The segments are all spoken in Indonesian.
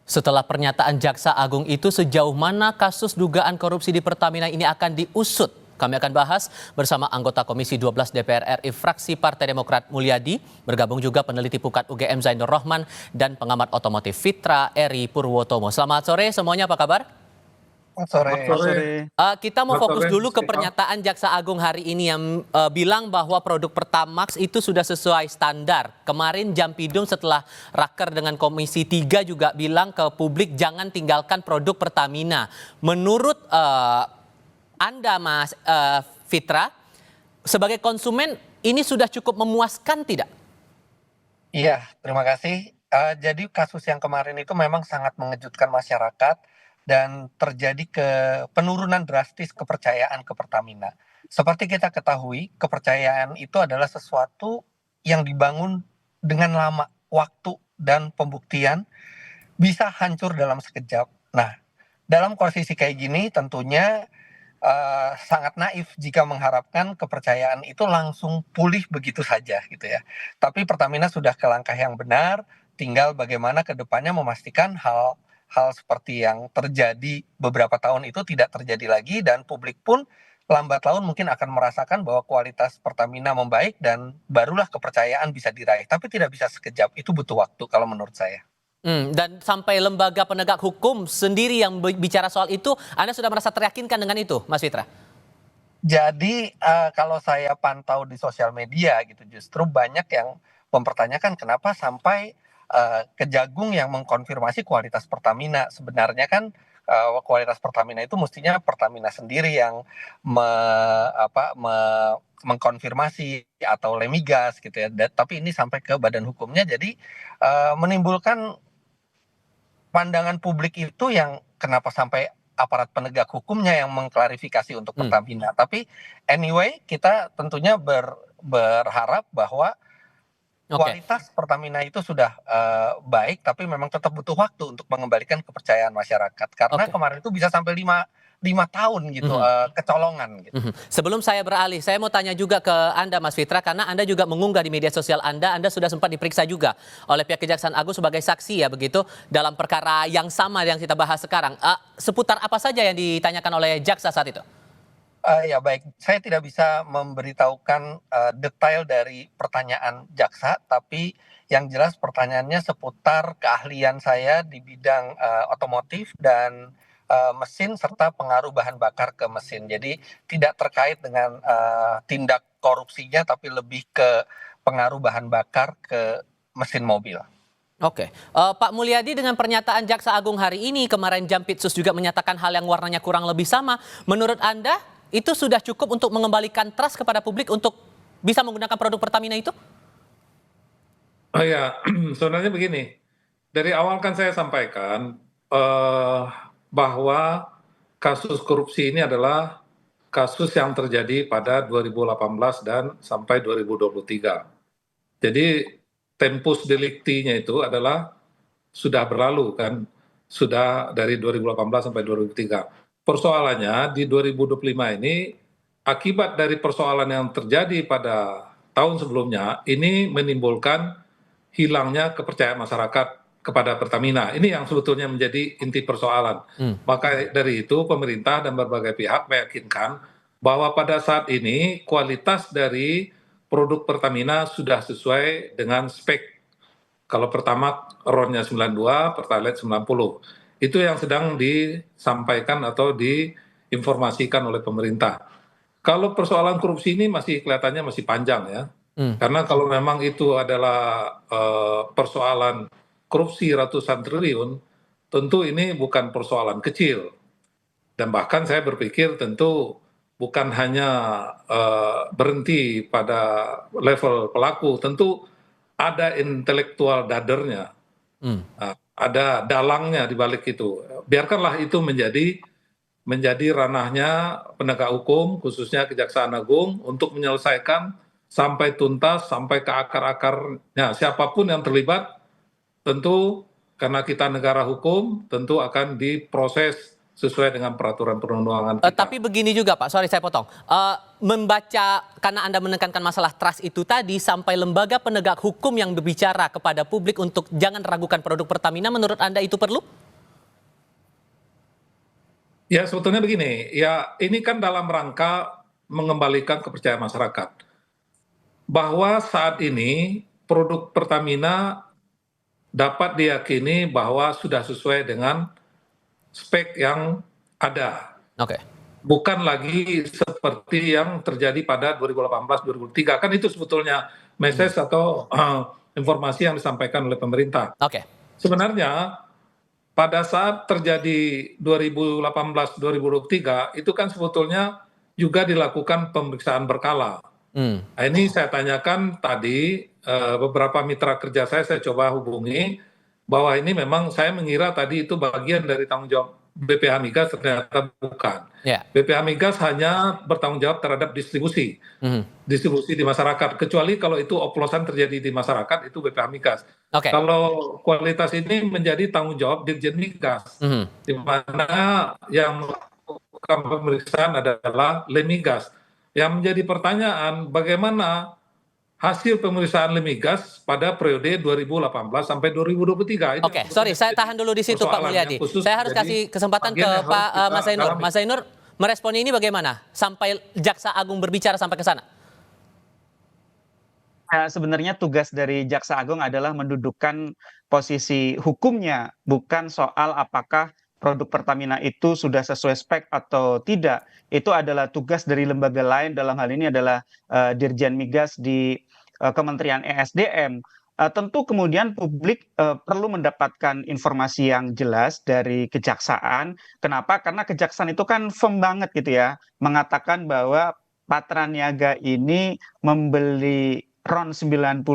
Setelah pernyataan Jaksa Agung itu, sejauh mana kasus dugaan korupsi di Pertamina ini akan diusut? Kami akan bahas bersama anggota Komisi 12 DPR RI fraksi Partai Demokrat Mulyadi, bergabung juga peneliti Pukat UGM Zainur Rohman dan pengamat otomotif Fitra Eri Purwotomo. Selamat sore semuanya, apa kabar? Sore. Kita mau fokus dulu ke pernyataan Jaksa Agung hari ini yang bilang bahwa produk Pertamax itu sudah sesuai standar. Kemarin Jampidum setelah raker dengan Komisi 3 juga bilang ke publik jangan tinggalkan produk Pertamina. Menurut Anda, Mas Fitra, sebagai konsumen ini sudah cukup memuaskan tidak? Iya, terima kasih. Jadi kasus yang kemarin itu memang sangat mengejutkan masyarakat dan terjadi penurunan drastis kepercayaan ke Pertamina. Seperti kita ketahui, kepercayaan itu adalah sesuatu yang dibangun dengan lama, waktu dan pembuktian bisa hancur dalam sekejap. Nah, dalam posisi kayak gini tentunya sangat naif jika mengharapkan kepercayaan itu langsung pulih begitu saja gitu ya. Tapi Pertamina sudah ke langkah yang benar, tinggal bagaimana ke depannya memastikan hal seperti yang terjadi beberapa tahun itu tidak terjadi lagi, dan publik pun lambat laun mungkin akan merasakan bahwa kualitas Pertamina membaik dan barulah kepercayaan bisa diraih. Tapi tidak bisa sekejap, itu butuh waktu kalau menurut saya. Dan sampai lembaga penegak hukum sendiri yang bicara soal itu, Anda sudah merasa teryakinkan dengan itu, Mas Fitra? Jadi kalau saya pantau di sosial media gitu, justru banyak yang mempertanyakan kenapa sampai Kejagung yang mengkonfirmasi kualitas Pertamina. Sebenarnya kan kualitas Pertamina itu mestinya Pertamina sendiri yang mengkonfirmasi atau Lemigas gitu ya. Tapi ini sampai ke badan hukumnya, jadi menimbulkan pandangan publik itu yang kenapa sampai aparat penegak hukumnya yang mengklarifikasi untuk Pertamina. Tapi anyway, kita tentunya berharap bahwa kualitas Pertamina itu sudah baik, tapi memang tetap butuh waktu untuk mengembalikan kepercayaan masyarakat. Karena kemarin itu bisa sampai 5 tahun gitu, kecolongan gitu. Sebelum saya beralih, saya mau tanya juga ke Anda, Mas Fitra, karena Anda juga mengunggah di media sosial Anda sudah sempat diperiksa juga oleh pihak Kejaksaan Agung sebagai saksi ya begitu, dalam perkara yang sama yang kita bahas sekarang. Seputar apa saja yang ditanyakan oleh jaksa saat itu? Ya baik, saya tidak bisa memberitahukan detail dari pertanyaan jaksa, tapi yang jelas pertanyaannya seputar keahlian saya di bidang otomotif dan mesin serta pengaruh bahan bakar ke mesin. Jadi tidak terkait dengan tindak korupsinya, tapi lebih ke pengaruh bahan bakar ke mesin mobil. Pak Mulyadi, dengan pernyataan Jaksa Agung hari ini, kemarin Jampitsus juga menyatakan hal yang warnanya kurang lebih sama. Menurut Anda, itu sudah cukup untuk mengembalikan trust kepada publik untuk bisa menggunakan produk Pertamina itu? Oh ya, sebenarnya begini, dari awal kan saya sampaikan bahwa kasus korupsi ini adalah kasus yang terjadi pada 2018 dan sampai 2023. Jadi tempus delicti-nya itu adalah sudah berlalu kan, sudah dari 2018 sampai 2003. Persoalannya di 2025 ini, akibat dari persoalan yang terjadi pada tahun sebelumnya, ini menimbulkan hilangnya kepercayaan masyarakat kepada Pertamina. Ini yang sebetulnya menjadi inti persoalan. Maka dari itu pemerintah dan berbagai pihak meyakinkan bahwa pada saat ini kualitas dari produk Pertamina sudah sesuai dengan spek. Kalau Pertamax RON-nya 92, Pertalite 90. Itu yang sedang disampaikan atau diinformasikan oleh pemerintah. Kalau persoalan korupsi ini masih kelihatannya masih panjang ya. Karena kalau memang itu adalah persoalan korupsi ratusan triliun, tentu ini bukan persoalan kecil. Dan bahkan saya berpikir tentu bukan hanya berhenti pada level pelaku, tentu ada intelektual dadernya, ada dalangnya di balik itu. Biarkanlah itu menjadi ranahnya penegak hukum, khususnya Kejaksaan Agung, untuk menyelesaikan sampai tuntas, sampai ke akar-akarnya. Siapapun yang terlibat, tentu karena kita negara hukum, tentu akan diproses sesuai dengan peraturan perundang-undangan kita. Tapi begini juga Pak, sorry saya potong. Membaca, karena Anda menekankan masalah trust itu tadi, sampai lembaga penegak hukum yang berbicara kepada publik untuk jangan ragukan produk Pertamina, menurut Anda itu perlu? Ya sebetulnya begini, ya ini kan dalam rangka mengembalikan kepercayaan masyarakat. Bahwa saat ini produk Pertamina dapat diyakini bahwa sudah sesuai dengan spek yang ada. Oke. Bukan lagi seperti yang terjadi pada 2018-2003. Kan itu sebetulnya message atau informasi yang disampaikan oleh pemerintah. Oke. Sebenarnya pada saat terjadi 2018-2023 itu kan sebetulnya juga dilakukan pemeriksaan berkala. Hmm. Nah, ini saya tanyakan tadi beberapa mitra kerja saya coba hubungi bahwa ini memang saya mengira tadi itu bagian dari tanggung jawab BPH Migas, ternyata bukan. Ya. BPH Migas hanya bertanggung jawab terhadap distribusi di masyarakat, kecuali kalau itu oplosan terjadi di masyarakat itu BPH Migas. Oke. Kalau kualitas ini menjadi tanggung jawab Dirjen Migas, di mana yang melakukan pemeriksaan adalah Lemigas. Yang menjadi pertanyaan, bagaimana hasil pemeriksaan Lemigas pada periode 2018 sampai 2023? Oke, sorry, saya tahan dulu di situ Pak Mulyadi. Saya harus kasih kesempatan ke Pak Mas Zainur. Mas Zainur, merespon ini bagaimana? Sampai Jaksa Agung berbicara sampai ke sana? Sebenarnya tugas dari Jaksa Agung adalah mendudukkan posisi hukumnya, bukan soal apakah produk Pertamina itu sudah sesuai spek atau tidak. Itu adalah tugas dari lembaga lain, dalam hal ini adalah Dirjen Migas di Kementerian ESDM. Tentu kemudian publik perlu mendapatkan informasi yang jelas dari kejaksaan. Kenapa? Karena kejaksaan itu kan firm banget gitu ya, mengatakan bahwa Patra Niaga ini membeli RON 92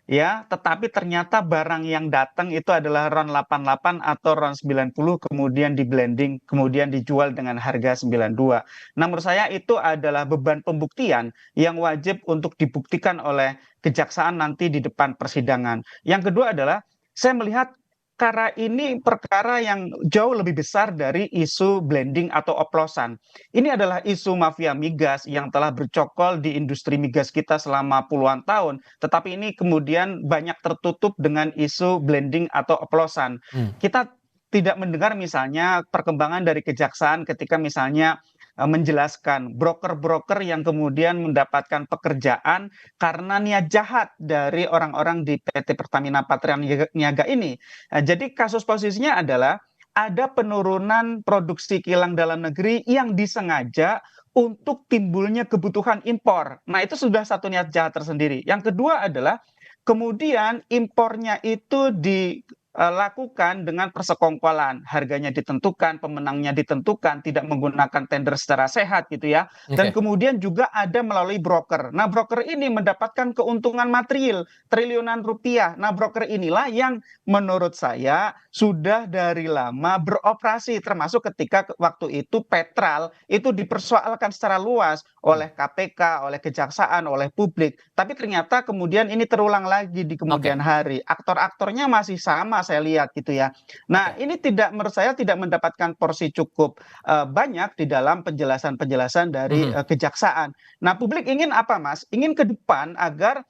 ya, tetapi ternyata barang yang datang itu adalah RON 88 atau RON 90, kemudian di blending, kemudian dijual dengan harga 92. Nah, menurut saya itu adalah beban pembuktian yang wajib untuk dibuktikan oleh kejaksaan nanti di depan persidangan. Yang kedua adalah saya melihat perkara ini perkara yang jauh lebih besar dari isu blending atau oplosan. Ini adalah isu mafia migas yang telah bercokol di industri migas kita selama puluhan tahun, tetapi ini kemudian banyak tertutup dengan isu blending atau oplosan. Kita tidak mendengar misalnya perkembangan dari kejaksaan ketika misalnya menjelaskan broker-broker yang kemudian mendapatkan pekerjaan karena niat jahat dari orang-orang di PT Pertamina Patra Niaga ini. Jadi kasus posisinya adalah ada penurunan produksi kilang dalam negeri yang disengaja untuk timbulnya kebutuhan impor. Nah, itu sudah satu niat jahat tersendiri. Yang kedua adalah kemudian impornya itu dilakukan dengan persekongkolan, harganya ditentukan, pemenangnya ditentukan, tidak menggunakan tender secara sehat gitu ya. Dan kemudian juga ada melalui broker. Nah, broker ini mendapatkan keuntungan material triliunan rupiah. Nah, broker inilah yang menurut saya sudah dari lama beroperasi, termasuk ketika waktu itu Petral itu dipersoalkan secara luas oleh KPK, oleh kejaksaan, oleh publik. Tapi ternyata kemudian ini terulang lagi di kemudian hari. Aktor-aktornya masih sama saya lihat gitu ya. Nah, ini tidak, menurut saya tidak mendapatkan porsi cukup banyak di dalam penjelasan-penjelasan dari kejaksaan. Nah, publik ingin apa, Mas? Ingin ke depan agar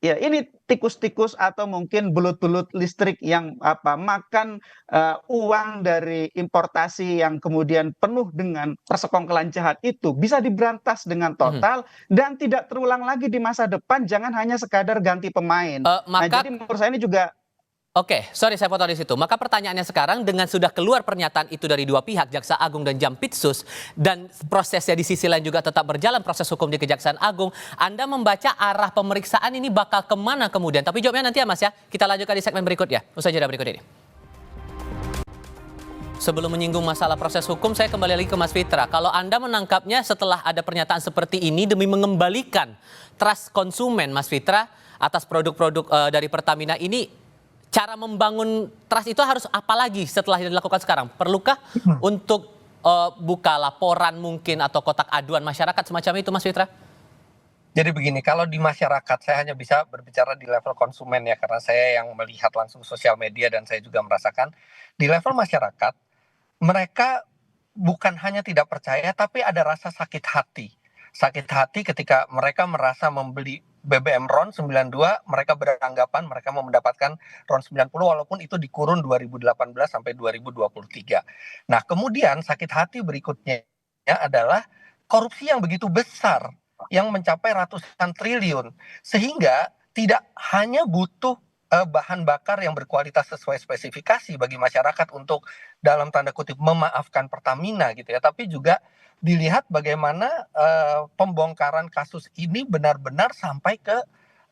ya ini tikus-tikus atau mungkin belut-belut listrik yang makan uang dari importasi yang kemudian penuh dengan persekongkolan jahat itu bisa diberantas dengan total dan tidak terulang lagi di masa depan. Jangan hanya sekadar ganti pemain. Nah, jadi menurut saya ini juga. Oke, sorry saya potong di situ. Maka pertanyaannya sekarang, dengan sudah keluar pernyataan itu dari dua pihak, Jaksa Agung dan Jampitsus, dan prosesnya di sisi lain juga tetap berjalan, proses hukum di Kejaksaan Agung, Anda membaca arah pemeriksaan ini bakal kemana kemudian? Tapi jawabnya nanti ya Mas ya, kita lanjutkan di segmen berikutnya, usai jeda berikut ini. Sebelum menyinggung masalah proses hukum, saya kembali lagi ke Mas Fitra. Kalau Anda menangkapnya setelah ada pernyataan seperti ini demi mengembalikan trust konsumen, Mas Fitra, atas produk-produk dari Pertamina ini, cara membangun trust itu harus apa lagi setelah yang dilakukan sekarang? Perlukah untuk buka laporan mungkin atau kotak aduan masyarakat semacam itu, Mas Fitra? Jadi begini, kalau di masyarakat saya hanya bisa berbicara di level konsumen ya, karena saya yang melihat langsung sosial media dan saya juga merasakan di level masyarakat, mereka bukan hanya tidak percaya, tapi ada rasa sakit hati. Sakit hati ketika mereka merasa membeli BBM RON 92, mereka beranggapan mereka mau mendapatkan RON 90 walaupun itu di kurun 2018 sampai 2023. Nah, kemudian sakit hati berikutnya adalah korupsi yang begitu besar yang mencapai ratusan triliun, sehingga tidak hanya butuh bahan bakar yang berkualitas sesuai spesifikasi bagi masyarakat untuk dalam tanda kutip memaafkan Pertamina gitu ya, tapi juga dilihat bagaimana pembongkaran kasus ini benar-benar sampai ke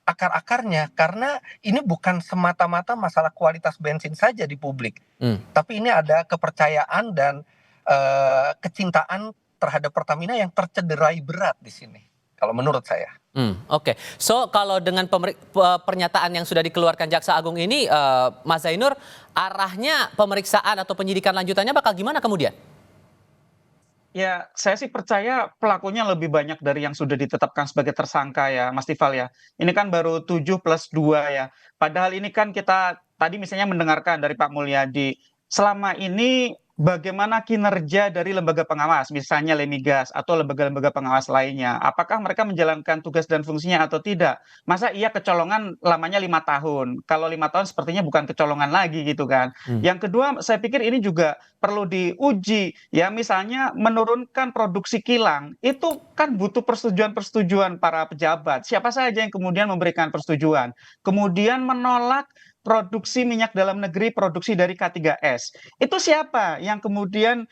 akar-akarnya, karena ini bukan semata-mata masalah kualitas bensin saja di publik, tapi ini ada kepercayaan dan kecintaan terhadap Pertamina yang tercederai berat di sini, kalau menurut saya. Oke. So kalau dengan pernyataan yang sudah dikeluarkan Jaksa Agung ini, Mas Zainur, arahnya pemeriksaan atau penyidikan lanjutannya bakal gimana kemudian? Ya, saya sih percaya pelakunya lebih banyak dari yang sudah ditetapkan sebagai tersangka ya, Mas Tifal ya. Ini kan baru 7+2 ya. Padahal ini kan kita tadi misalnya mendengarkan dari Pak Mulyadi, selama ini bagaimana kinerja dari lembaga pengawas, misalnya Lemigas atau lembaga-lembaga pengawas lainnya. Apakah mereka menjalankan tugas dan fungsinya atau tidak? Masa iya kecolongan lamanya 5 tahun? Kalau 5 tahun sepertinya bukan kecolongan lagi gitu kan. Yang kedua, saya pikir ini juga perlu diuji ya, misalnya menurunkan produksi kilang itu kan butuh persetujuan para pejabat. Siapa saja yang kemudian memberikan persetujuan? Kemudian menolak produksi minyak dalam negeri produksi dari K3S. Itu siapa yang kemudian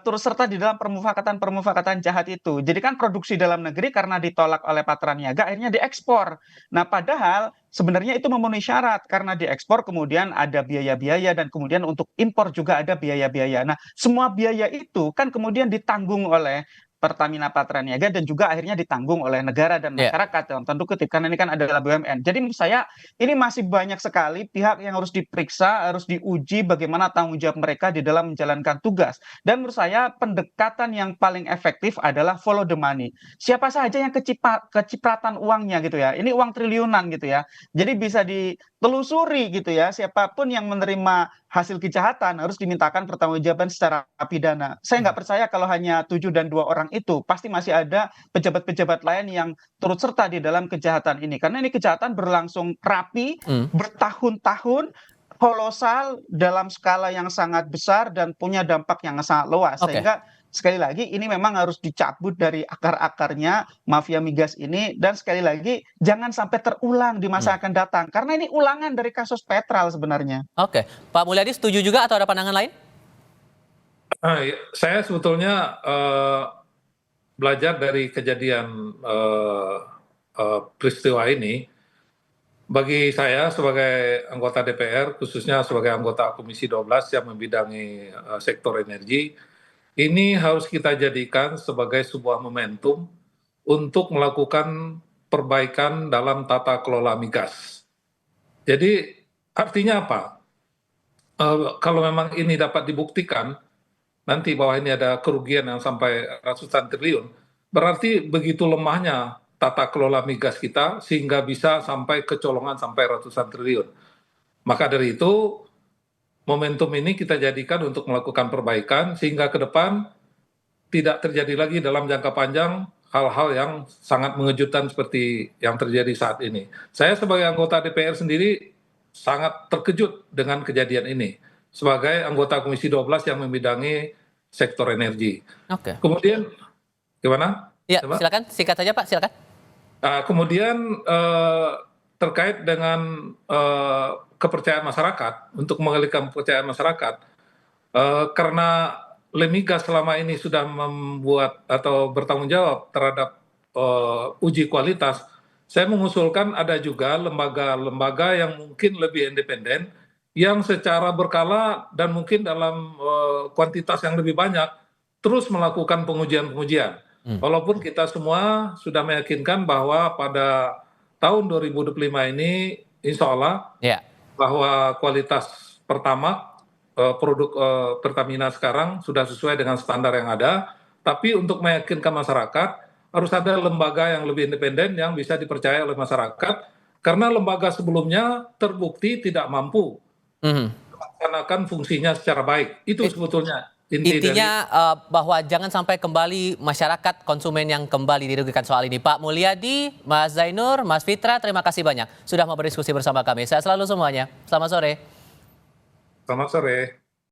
turut serta di dalam permufakatan jahat itu? Jadi kan produksi dalam negeri karena ditolak oleh Patraniaga akhirnya diekspor. Nah, padahal sebenarnya itu memenuhi syarat karena diekspor kemudian ada biaya-biaya dan kemudian untuk impor juga ada biaya-biaya. Nah, semua biaya itu kan kemudian ditanggung oleh Pertamina Patraniaga dan juga akhirnya ditanggung oleh negara dan masyarakat dalam tanda kutip karena ini kan adalah BUMN. Jadi menurut saya ini masih banyak sekali pihak yang harus diperiksa, harus diuji bagaimana tanggung jawab mereka di dalam menjalankan tugas. Dan menurut saya pendekatan yang paling efektif adalah follow the money. Siapa saja yang kecipratan uangnya gitu ya. Ini uang triliunan gitu ya. Jadi bisa ditelusuri gitu ya. Siapapun yang menerima hasil kejahatan harus dimintakan pertanggungjawaban secara pidana. Saya nggak percaya kalau hanya 7 dan 2 orang itu, pasti masih ada pejabat-pejabat lain yang turut serta di dalam kejahatan ini. Karena ini kejahatan berlangsung rapi, bertahun-tahun, kolosal, dalam skala yang sangat besar dan punya dampak yang sangat luas. Sehingga sekali lagi ini memang harus dicabut dari akar-akarnya mafia migas ini, dan sekali lagi jangan sampai terulang di masa akan datang karena ini ulangan dari kasus Petral sebenarnya. Oke, Pak Mulyadi setuju juga atau ada pandangan lain? Saya sebetulnya belajar dari kejadian peristiwa ini. Bagi saya sebagai anggota DPR, khususnya sebagai anggota Komisi 12 yang membidangi sektor energi, ini harus kita jadikan sebagai sebuah momentum untuk melakukan perbaikan dalam tata kelola migas. Jadi artinya apa? Kalau memang ini dapat dibuktikan, nanti bahwa ini ada kerugian yang sampai ratusan triliun, berarti begitu lemahnya tata kelola migas kita sehingga bisa sampai kecolongan sampai ratusan triliun. Maka dari itu, momentum ini kita jadikan untuk melakukan perbaikan sehingga ke depan tidak terjadi lagi dalam jangka panjang hal-hal yang sangat mengejutkan seperti yang terjadi saat ini. Saya sebagai anggota DPR sendiri sangat terkejut dengan kejadian ini sebagai anggota Komisi 12 yang membidangi sektor energi. Kemudian gimana? Ya, silakan, singkat saja Pak, silakan. Kemudian terkait dengan kepercayaan masyarakat, untuk mengalihkan kepercayaan masyarakat, karena Lemigas selama ini sudah membuat atau bertanggung jawab terhadap uji kualitas, saya mengusulkan ada juga lembaga-lembaga yang mungkin lebih independen, yang secara berkala dan mungkin dalam kuantitas yang lebih banyak, terus melakukan pengujian-pengujian. Walaupun kita semua sudah meyakinkan bahwa pada tahun 2025 ini insya Allah bahwa kualitas produk Pertamina sekarang sudah sesuai dengan standar yang ada, tapi untuk meyakinkan masyarakat harus ada lembaga yang lebih independen yang bisa dipercaya oleh masyarakat, karena lembaga sebelumnya terbukti tidak mampu melaksanakan fungsinya secara baik. Itu sebetulnya Intinya bahwa jangan sampai kembali masyarakat konsumen yang kembali dirugikan soal ini. Pak Mulyadi, Mas Zainur, Mas Fitra, terima kasih banyak sudah mau berdiskusi bersama kami. Sehat selalu semuanya. Selamat sore. Selamat sore.